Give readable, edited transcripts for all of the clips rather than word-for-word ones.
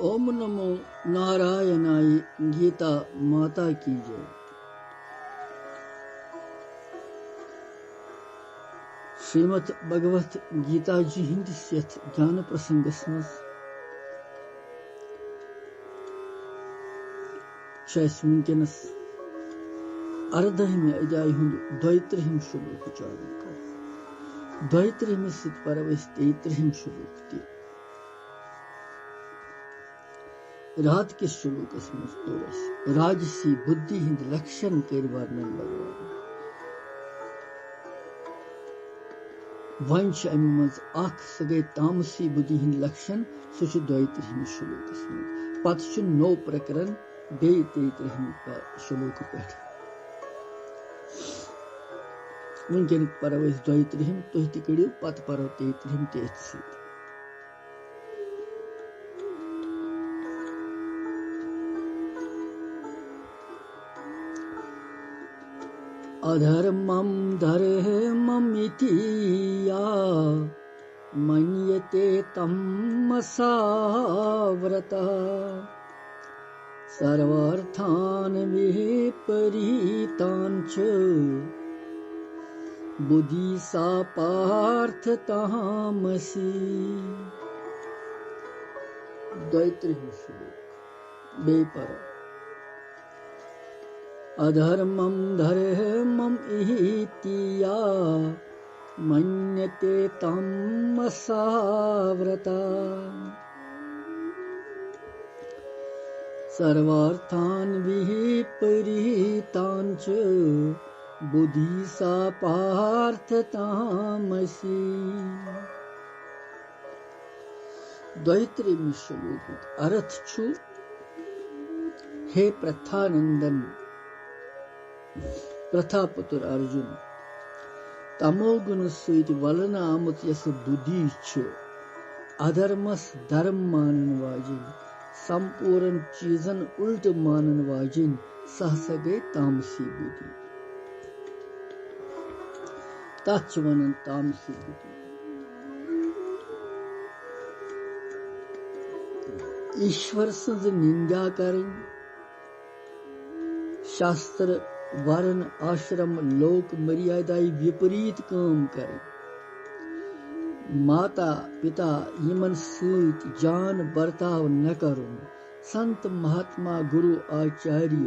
ओम नमो नारायणाय। गीता माता की जय। श्रीमद् भगवत गीता जी हिंदस यथ ज्ञान प्रसंगस मज वनकस अर्धहिम अध्याय हुंद 32 श्लोक उच्चारण कर 32 सित पर 33 श्लोक ते रात के श्लोक मज राजसी बुद्धि हिंद लक्षण कर वर्णन भगवान वन अमि मज सह गई तामसी बुद्धि हिंद लक्षण सह 32 श्लोक मज पत नौ प्रकरण बे 33 श्लोक पे वनकन परो 32 तुह तु कड़ियो पत परो 33 तेथ सत अधर्मं धर्ममिति या मन्यते तमसा व्रतः सर्वार्थान् विपरीतान् च बुद्धि सा पार्थ तामसी। 32 श्लोक बेपर अधर्मं धर्मम् इति या मन्यते तमसा व्रतः सर्वार्थान् विपरीतान् च बुद्धि सा पार्थ तामसी। 32 श्लोक अर्थ छु हे प्रथानंदन प्रथापुत्र अर्जुन तमोगुण सहित वलन आमुत यस बुद्धि छ अधर्मस धर्म मानन वाजिन संपूर्ण चीजन उल्ट मानन वाजिन सहसा गई तामसी बुद्धि तच वनन तामसी बुद्धि। ईश्वर सज निंदा करें शास्त्र वर्ण आश्रम लोक मर्यादाई विपरीत काम करें माता पिता यमन सत जान बर्ताव न करुन संत महात्मा गुरु आचार्य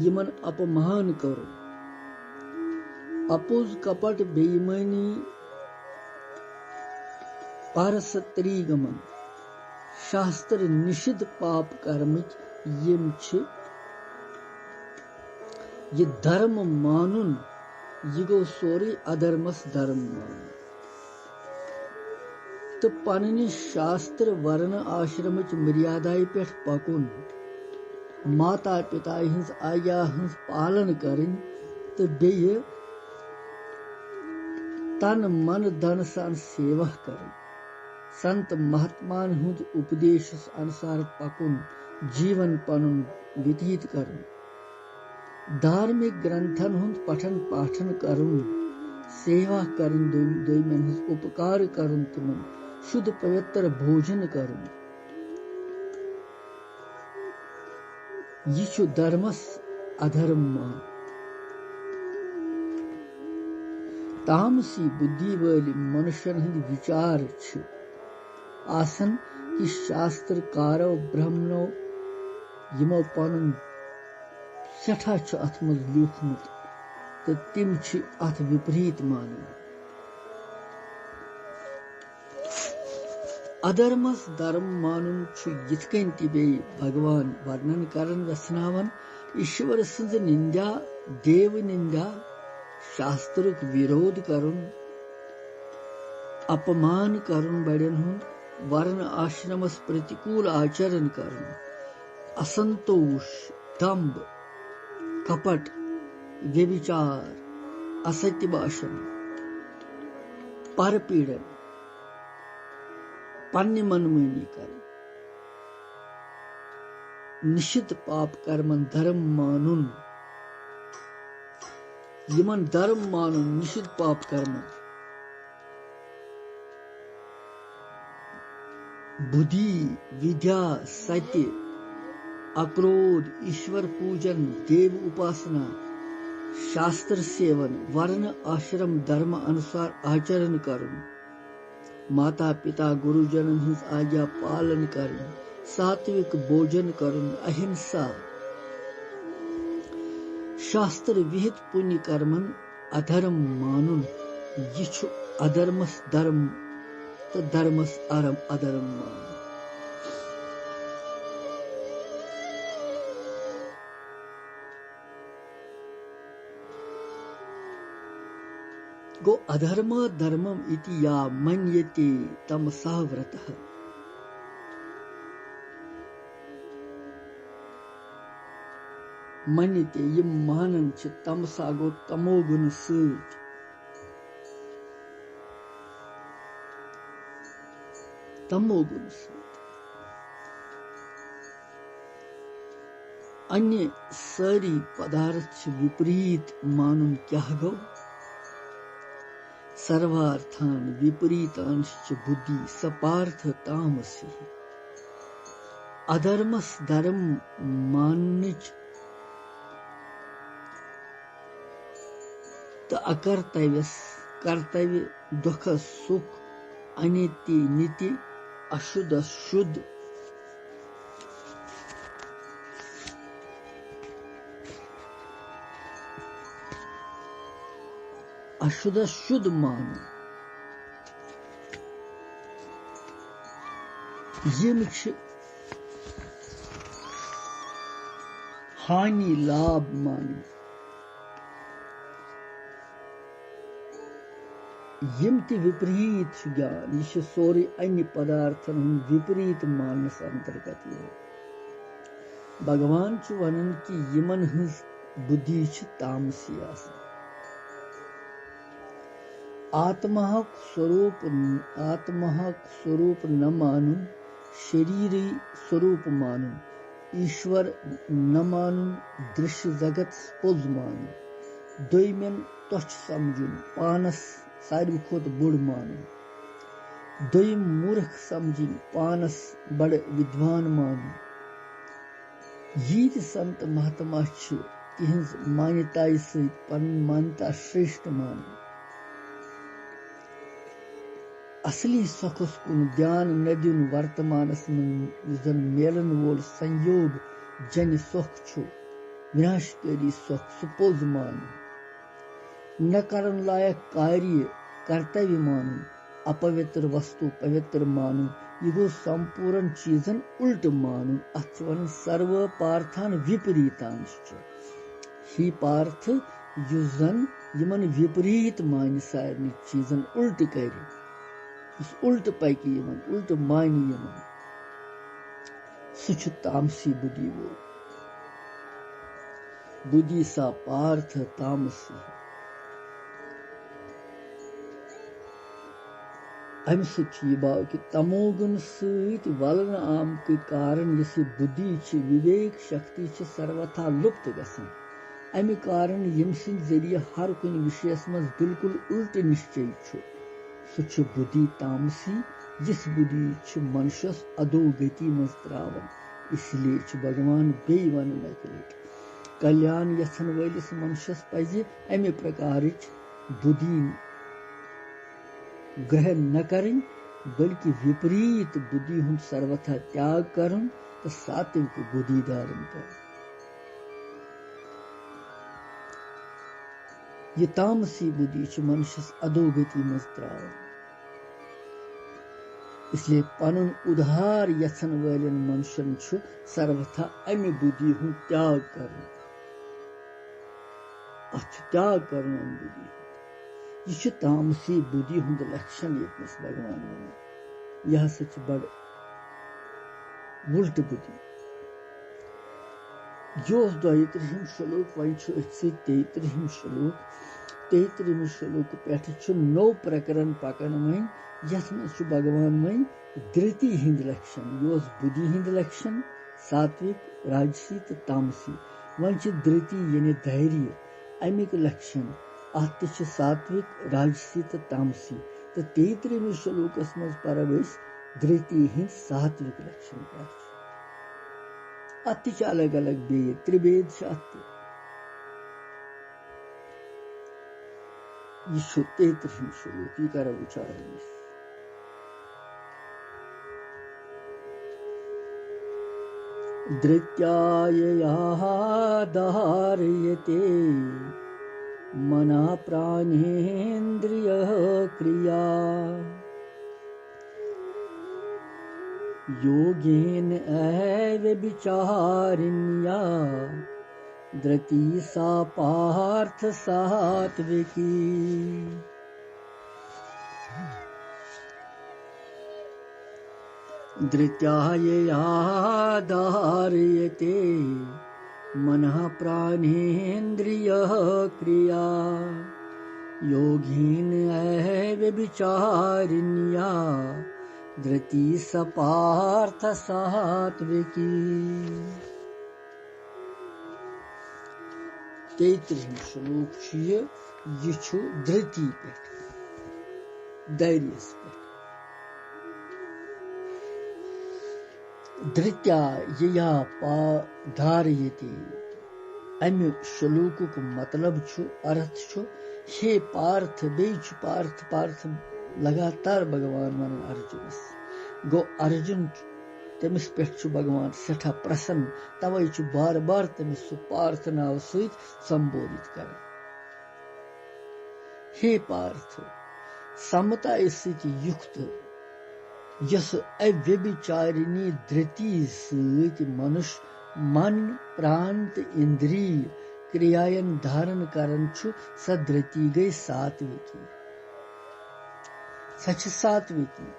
यमन अपमान करुन अपुज कपट बेईमानी पारसत्री गमन शास्त्र निषिद्ध पाप कर्म यम छ ये धर्म मानुन ये गो सोरी अधर्मस धर्म मान तो पन्नि शास्त्र वर्ण आश्रम मर्यादाई पे पकुन माता पिता हज आज्ञा हज पालन करें तो बेय तन मन धन सान सेवा करें संत महात्मान हुंद उपदेश अनुसार पकुन जीवन पनुन व्यतीत करें धार्मिक ग्रंथन हुंद पठन पाठन करुन सेवा करुन दोयमन हुंद उपकार करुन तिमन शुद्ध पवित्र भोजन करुन यह छु धर्मस अधर्म मान तामसी बुद्धि वाली मनुष्यन हिंद विचार छ आसन कि शास्त्रकारो ब्राह्मणो यमो पनुन सठा अथ मज लिखमुत तो तिम अथ विपरीत मानन अधर्मस धर्म मानुन यिथकन ते भगवान वर्णन करन वसनावन ईश्वर सज निंदा देव निंदा शास्त्रक विरोध करुन अपमान करुन बड़न हुंद वर्ण आश्रमस प्रतिकूल आचरण करुन असंतोष दंभ कपट व्यभिचार असत्य भाषण परपीड़न पन्य मनमानी कर निषिद्ध पाप कर्मन धर्म मानुन यमन धर्म मानुन निषिद्ध पाप कर्मन बुद्धि, विद्या, सत्य, अक्रोध, ईश्वर पूजन, देव उपासना, शास्त्र सेवन, वर्ण आश्रम धर्म अनुसार आचरण करन, माता पिता गुरुजन हिंस आज्ञा पालन करन, सात्विक भोजन करन, अहिंसा, शास्त्र विहित पुण्य कर्मन अधर्म मानुन, यह अधर्मस धर्म तो धर्मस अधर्म मानुन। गो अधर्म धर्मम इति या मन्यते तमसः व्रतः। मन्यते यम मानन छ तमसा गो तमोगुण सۭتۍ। तमोगुण सۭتۍ अन्य सारी पदार्थ छ विपरीत मानुन क्या गो। सर्वार्थान विपरीतांश्च बुद्धि सपार्थ तामसी। अधर्मस धर्म मानच तो अकर्तव्यस कर्तव्य दुख सुख अनिति निति अशुद्ध शुद्ध अशुद्ध शुद्ध मानो। यम हानि लाभ मानो। यम ते विपरीत ज्ञान यह सोरे अन्य पदार्थन विपरीत मानस अंतर्गत यो। भगवान च वनन कि यमन हंस बुद्धि छ तामसी आसन। आत्मा स्वरूप न मानुन, शरीरी स्वरूप मानुन, ईश्वर न मानुन, दृश्य जगत पोज मानुन, दोयमेन तुच्छ समझुन, पानस सारी खोत बुड़ मानुन, दोयम मूर्ख समझिन, पानस बड़ विद्वान मानुन। यीत संत महात्मा छ तिहंज मान्यताय सहित पन मान्यता श्रेष्ठ मानुन। असली सुखस कुन ध्यान न दिन वर्तमानस में जन मेलन वोल संयोग जन सुख छु विनाशकारी सुख सुपोज मानु। न करन लायक कार्य कर्तव्य मानु, अपवित्र वस्तु पवित्र मानु, ये संपूर्ण चीजन उल्ट मानु। अथवन सर्व पार्थान विपरीतांश्च। ही पार्थ युजन यमन विपरीत मान सारनी चीजन उल्ट करे, उस उल्ट पैकी यमन उल्ट मानी यमन सुच तामसी बुद्धि वो। बुद्धि सा पार्थ तामसी। अम बाव कि तमोगुण सहित वलन आम के कारण यस बुद्धि छ विवेक शक्ति छ सर्वथा लुप्त गसन। अमि कारण यम सिंद जरिए हर कुन विषयस मज बिल्कुल उल्ट निश्चय छु सु बुद्धि तामसी। जिस बुद्धि छ मनुष्यस अधोगति मज त्रावन। इसलिए छ भगवान बे वन कल्याण यथन वलिस मनुष्यस पज अमि प्रकार बुद्धि ग्रहण न करें, बल्कि विपरीत बुद्धि हुन सर्वथा त्याग करन तो सात्विक बुद्धि धारण कर। ये तामसी बुद्धि छ मनुष्यस अधोगति मज त्रावन। इसलिए पनुन उधार यथन वालन मनुष्यन छु सर्वथा अमि बुद्धि हुन त्याग करन। त्याग करन बुद्धि यह तामसी बुद्धि हुंद लक्षण यस भगवान वन। यह सच बड़ उल्ट बुद्धि। यो 32 श्लोक वन 33 श्लोक 33 श्लोक पे नौ प्रकरण पकन वन यथ में भगवान वन धृति हिंद लक्षण। यो बुद्धि हिंद लक्षण सात्विक राजसी तो तामसी। वन धृति यानी धैर्य अमिक लक्षण अत सात्विक राजसी तो तामसी। तो 33 श्लोकस मज पर धृति हिंद सात्विक लक्षण क्या अति अलग अलग भेद त्रिभेद अति यह 33 श्लोक यह कर उच्चारण धृत्यायया धारयते मना प्राणेन्द्रिय क्रिया योगेन व्यभिचारिण्या धृति सा पार्थ सात्विकी धृत्यायया धारयते मनः प्राणेन्द्रियः क्रिया योगेन व्यभिचारिण्या धृति स पार्थ सात्विकी 33 श्लोक यह धृति पे धैर्यस पे धृत्या यया धारयते अमि श्लोक मतलब अर्थ हे पार्थ बेच पार्थ पार्थ लगातार भगवान वन अर्जुनस गो अर्जुन तमिस पे भगवान सठा प्रसन्न तवे बार बार तमिस पार्थ नाव सहित संबोधित कर हे पार्थ समता स्थिति युक्त यस अव्यभिचारिणी धृति सहित मनुष्य मन प्रांत इंद्रिय क्रियायन धारण करन सधृति गई सात्विकी सच सात्विकी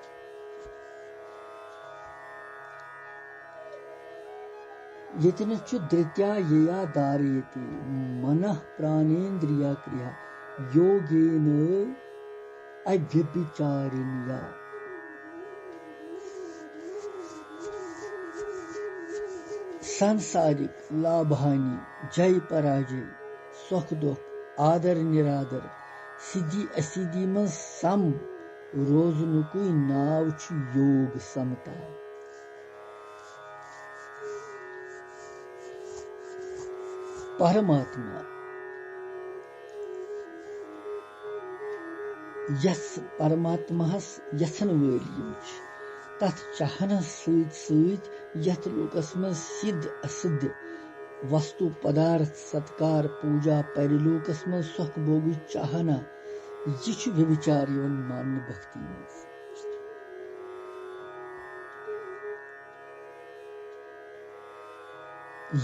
यतिन धृत्या यया धारयति मनः प्राणेन्द्रिया क्रिया योगेन अव्यभिचारिण्या सांसारिक लाभ हानि जय पराजय सुख दुख आदर निरादर सिद्धि असिद्धि में सम रोजनुकुई नाव योग समता परमात्मा यस परमात्मा यथन वलियम तथ चाहन सहित यथ लोकस में सिद्ध असिद्ध वस्तु पदार्थ सत्कार पूजा परिलोकस में सुख भोगी चाहना यह व्यभिचार मान भक्ति में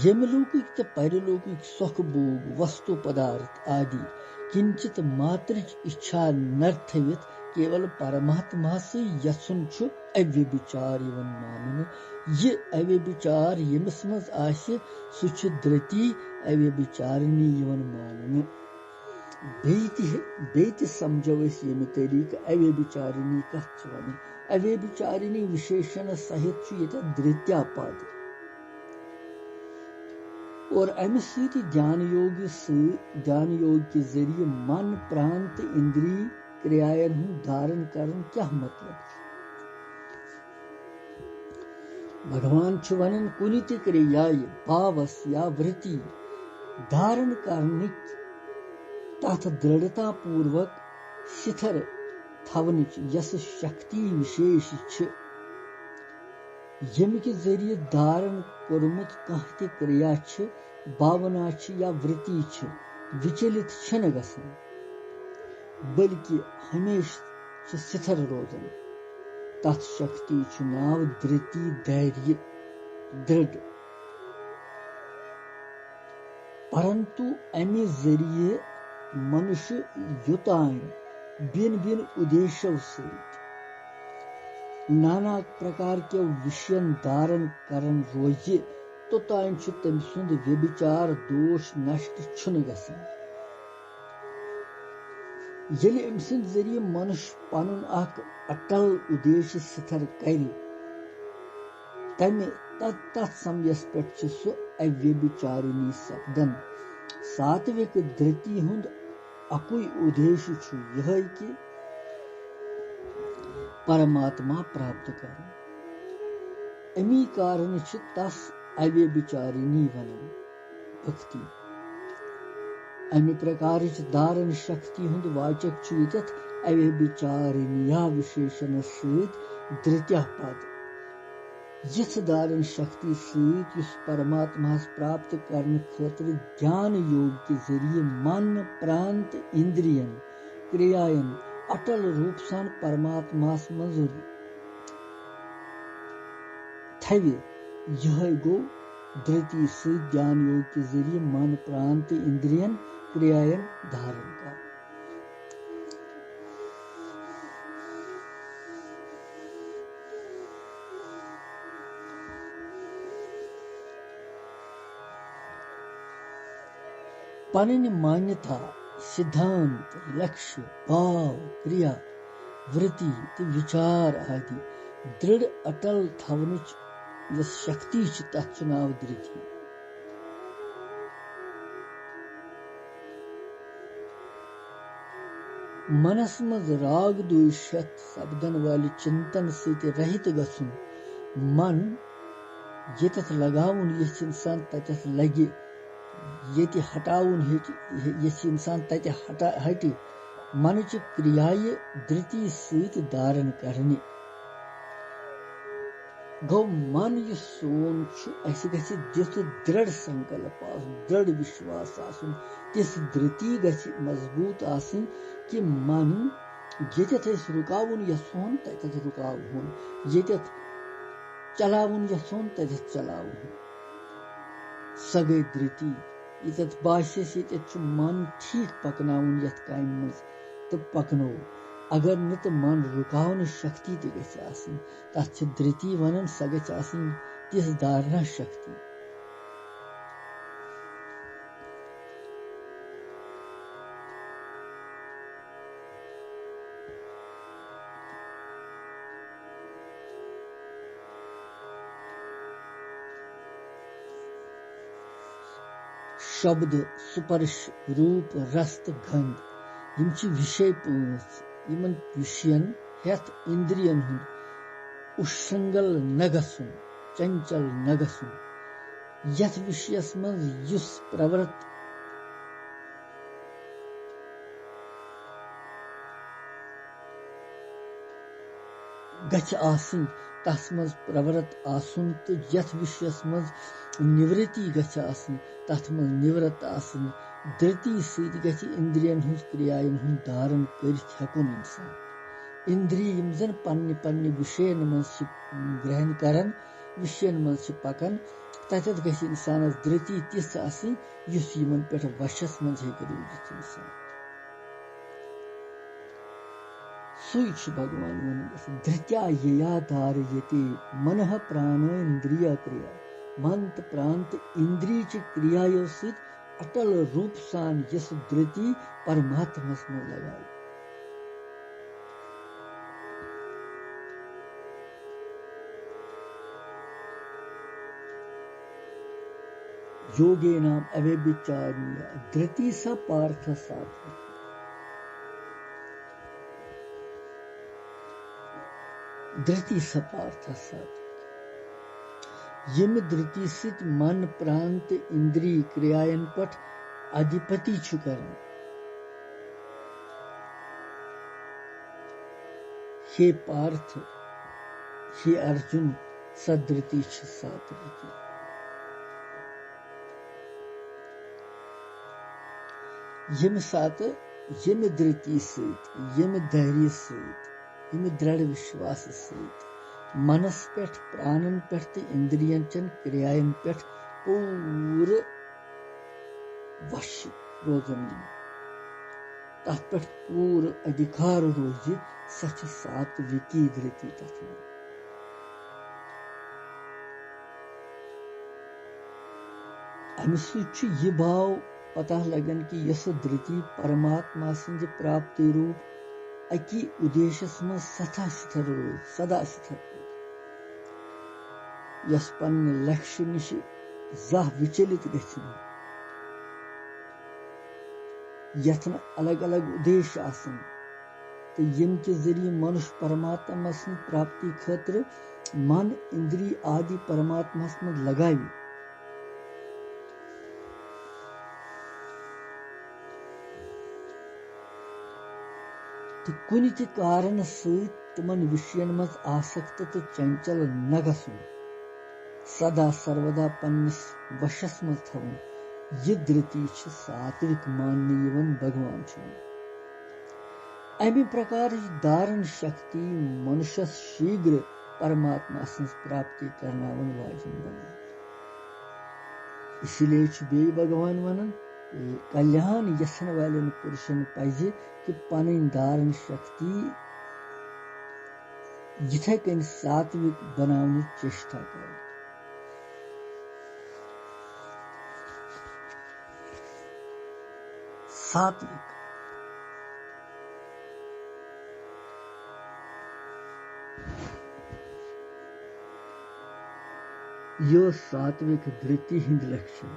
यमलौकिक तो परिलौकिक सुख भोग वस्तु पदार्थ आदि किंचित मात्र इच्छा नर्थवित केवल परमात्मा से यथुन अव्यभिचार मान ये अव्यभिचार यमस मज आसे सुच धृति अव्यभिचारिणी मान बेति समझो यम तरीक अव्यभिचारिणी कथ वन अव्यभिचारिणी विशेषण सहित धृत्या पद और अमिस ध्यान योग के जरिए मन प्रांत इंद्रिय क्रियायन धारण करन क्या मतलब भगवान वन कुनि ते क्रिया भावस या वृत्ति धारण करने तथ दृढ़ता पूर्वक शिथिर थवन यस शक्ति विशेष यम के जरिए धारण कर्मुत कह ते क्रिया भावना या वृत्ति विचलित छन गसन बल्कि हमेशा शिथिर रोजन तथ शक्ति नाव धृति धैर्य दृढ़ परंतु अमे जरिए मनुष्य युतान भिन्न भिन्न उद्देश्यों से नाना प्रकार के विषयन धारण करन रोजे तो तान तम सुंद व्यभिचार दोष नष्ट छुन गसन यदि अम सद जरिए मनुष्य पनुन अटल उद्देश्य स्थिर कर तथ समयस पे सह अव्यभिचारिणी सपदन सात्विक धृति हुंद अकुई उद्देश्य यह कि परमात्मा प्राप्त कर अमी कारण तस अवे बिचारिनी वनन भक्ति अमि प्रकार धारण शक्ति हुंद वाचक यत अवे बिचारिनिया विशेषण सहित धृत्य पद यथ धारण शक्ति सहित परमात्मा प्राप्त करने खातिर ज्ञान योग के जरिए मन प्रांत इंद्रियन क्रियायन अटल रूप सान परमात्मा मज थवे यह गो धृति से ज्ञान योग के जरिए मन प्रांत इंद्रियन क्रियायन धारण कर पनन मान्यता सिद्धांत लक्ष्य भाव क्रिया वृत्ति विचार आदि दृढ़ अटल थवनुच यस शक्ति तथ नाव धृति मनस मज राग द्वेषत सपदन वाले चिंतन से रहित गसुन मन यतथ लगाउन यह इंसान ततथ लगे ये हटाउन ये इंसान तत हटि मनच क्रियाय धृति सहित धारण करने गो मन यह सोन दिस दृढ़ संकल्प दृढ़ विश्वास आसन तिस धृति गछ मजबूत आसन कि मन यत रुकाउन यसोन तत रुकाउन यत चलाउन यसोन तत चलाउन सगै धृति यत बासिस यत मन ठीक पकनाउन यत काम मज तो पकनो अगर न तो मन रुकावन शक्ति ते गछ आसन तथ धृति वनन स गछ आसन तिस धारणा शक्ति शब्द स्पर्श रूप रस गंध यम विषय पांच यमन विषयन हेथ इंद्रियन हुंद उशृंगल न गसुन चंचल न गसुन यथ विषयस मज युस प्रवृत्त गछ आसिन तस मज प्रवृत्त आसुन तो यथ विषयस मज निवृत्ति गछ आसिन तथ मज निवृत्त आसिन धृति सहित गछ इंद्रियन हुंद क्रियायन हुंद धारण करित हेकुन इंसान इंद्रिय यम जन पन्ने पन्ने विषयन मज ग्रहण करन विषयन मज पकन तथत गछ इंसानस धृति तिस आसिन युस यमन पेठ वशस मज हेक रूजित इंसान सुच भगवान वन धृत्या यया धारयते मनः प्राण इंद्रिय क्रिया मंत प्रांत इंद्रिय च क्रियायो सहित अटल रूप सान यस धृति परमात्मा में लगाई योगे नाम अव्यभिचारिय धृति स पार्थ साधु धृति स पार्थ साधु यम धृति सित मन प्रांत इंद्रिय क्रियायन पट अधिपति छुकरन हे पार्थ हे अर्जुन सदृति साधु यम सात यम धृति सहित यम धैर्य सहित यम दृढ़ विश्वास सहित मनस पेठ प्राणन पेठ इंद्रियन चन क्रियायन पेठ पूरे वश रोजन तथ पेठ पूरे अधिकार रोज सच सात्विकी धृति तथ अमि सु यह भाव पता लगन कि यस धृति परमात्मा संज प्राप्ति रूप अकी उद्देश्यस में सदा स्थिर रोज सदा स्थिर यस पन्ने लक्ष्य निश जाह विचलित गछन यथन अलग अलग उद्देश्य आसन तो यम के जरिए मनुष्य परमात्मा सं प्राप्ति खतर मन इंद्रिय आदि परमात्मा मज लगावी तो कुन त कारण तिमन विषयन मज आसक्त तो चंचल न गसन सदा सर्वदा पन्निस वशस मज थवन यह धृति सात्विक मानने यवन भगवान अमि प्रकार धारण शक्ति मनुष्य शीघ्र परमात्मा सं प्राप्ति करनावन वाजन बना इसलिए बे भगवान वनन कल्याण यसन वाले पुरुषन पज कि पन धारण शक्ति यथे कन सात्विक बनाने चेष्टा कर सात्विक यो सात्विक धृति हिंद लक्षण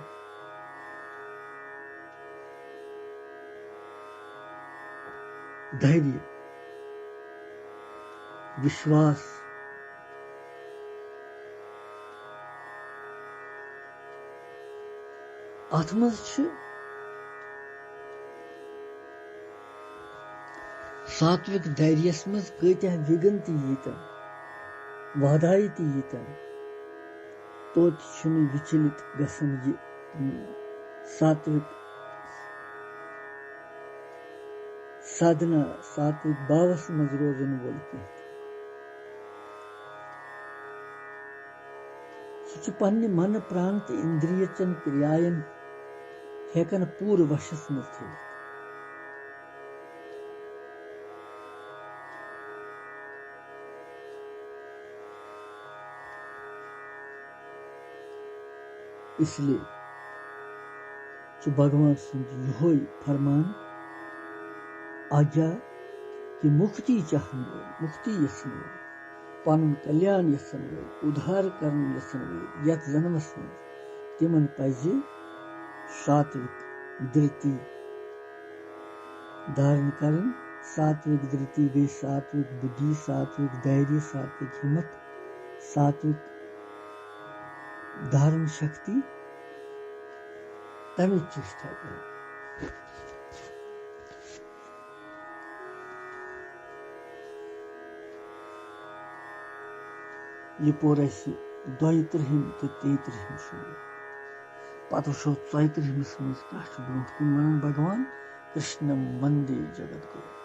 धैर्य विश्वास अथ मज सात्विक धैर्यस मज कत्या विघन तीतन वाधाई तीतन तोत विचलित गसन ये सात्विक साधना सात्विक भावस मज रोजन वोल सह पन्ने मन प्राण तो इंद्रियचन क्रियायन हेकन पूर वशस मज थ इसलिए भगवान सुंद यहोई फरमान आज्ञा कि मुक्ति चाहन मुक्ति यसन पन कल्याण यसन उद्धार कर यसन यथ जन्मस तिमन पज सात्विक धृति धारण कर सात्विक धृति गई सात्विक बुद्धि सात्विक धैर्य सात्विक हिम्मत सात्विक धारण शक्ति तमें चेष्टा कर ये पोर 32 तो 33 शुरू पत वो 34 मज क्या ब्रोह कुन वन भगवान कृष्ण मंदे जगत गुरु